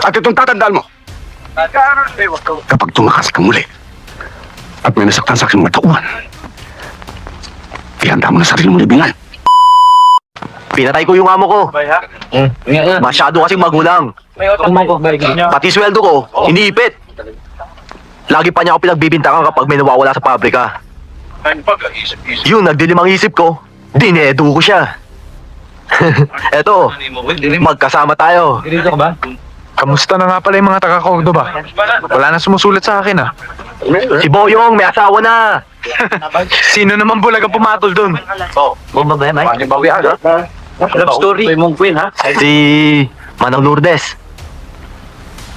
At itong tatandaan mo, kapag tumakas ka muli at may nasaktan sa aking mga tauhan, ihanda mo na sarili mo libingan. Pinatay ko yung amo ko. Masyado kasing magulang. Pati sweldo ko, iniipit. Lagi pa niya ako pinagbibintangan kapag may nawawala sa pabrika. Yung nagdilimang isip ko, dinedo ko siya. Eto, magkasama tayo. Kamusta na nga pala yung mga taga-Cordoba? Wala na sumusulat sa akin ah. Si Boyong, may asawa na. Sino naman bulaga pumatol dun? Love story. Si Manang Lourdes.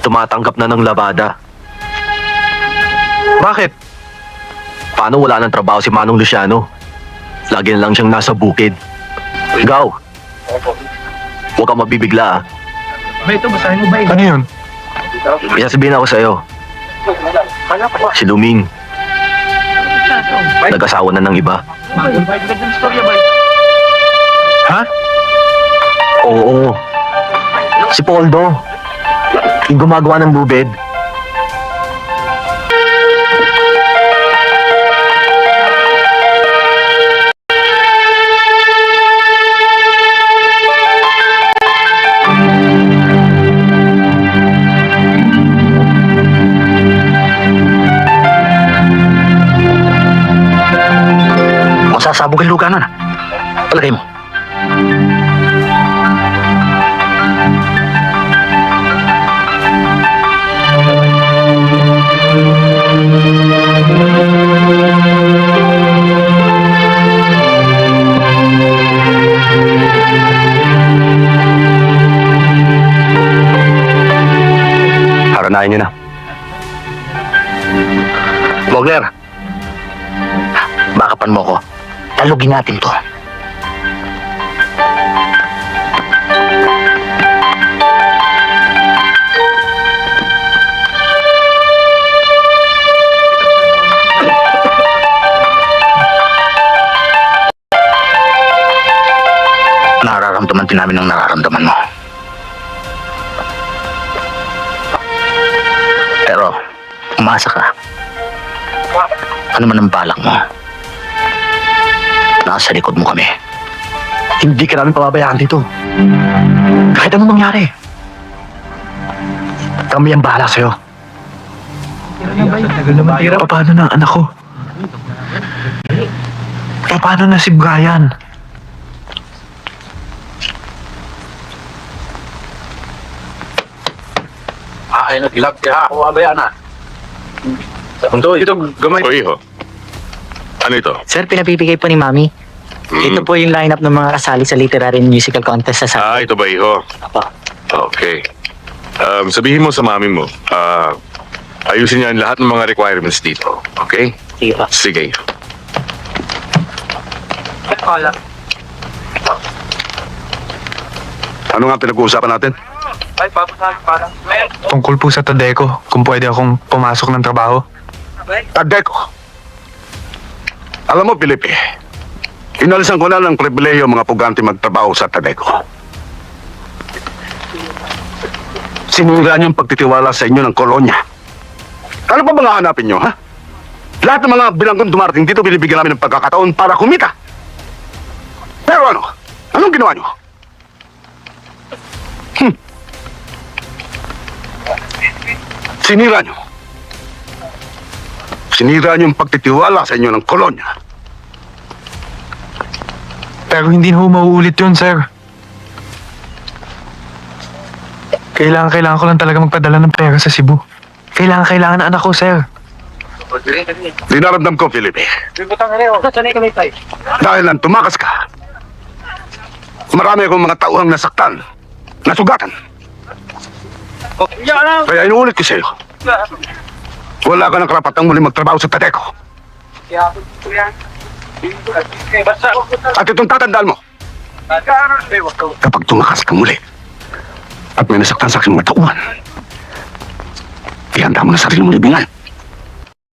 Tumatanggap na ng labada. Bakit? Paano wala ng trabaho si Manong Luciano? Lagi na lang siyang nasa bukid. Ikaw, huwag kang mabibigla ah. Ano yun? May sasabihin ako sa'yo. Si Luming, nag-asawa na ng iba. Ha? Oo. Si Poldo, yung gumagawa ng bubed. Masasabog ang lugar na. Palagay mo. Haranahin niyo na. Bogler, bakapan mo ko. Talugin natin to. Nararamdaman din namin ang nararamdaman mo. Pero, umasa ka. Ano man ang balak mo, nasa likod mo kami. Hindi ka namin pababayaan dito. Kahit anong mangyari. Kami ang bahala sa'yo. Paano na ang anak ko? Paano na si Brian? Ay, naglag ka. Pababayaan na. Punto, ito gamay. O iho, ano ito? Sir, pinabibigay po ni Mami. Ito po yung lineup ng mga kasali sa literary and musical contest sa Saturday. Ito ba iho? Apo. Okay. Sabihin mo sa mami mo, ayusin niya ang lahat ng mga requirements dito. Okay? Sige po. Sige. Ano nga pinag-uusapan natin? Tungkol po sa Tadeco, kung pwede akong pumasok ng trabaho. Tadeco. Alam mo, Felipe, inalisan ko na ng pribileyo mga pugante magtrabaho sa Tadeco. Sinira niyo ang pagtitiwala sa inyo ng kolonya. Ano pa mga hanapin niyo, ha? Lahat ng mga bilanggon dumarating dito, binibigyan namin ng pagkakataon para kumita. Pero ano? Anong ginawa niyo? Sinira niyo. Sinira niyo ang pagtitiwala sa inyo ng kolonya. Pero hindi na ho mauulit yun, sir. Kailangan ko lang talaga magpadala ng pera sa Cebu. Kailangan na anak ko, sir. Dinaramdam ko, Felipe. Dahil nang tumakas ka, marami akong mga tauhang nasaktan, nasugatan. Kaya inuulit ko sa'yo, wala ka ng karapatang muli magtrabaho sa Tadeco. At itong tatandaan mo, kapag tumakas ka muli at may nasaktan sa aking mga tauhan, ihanda mo na sarili mo libingan.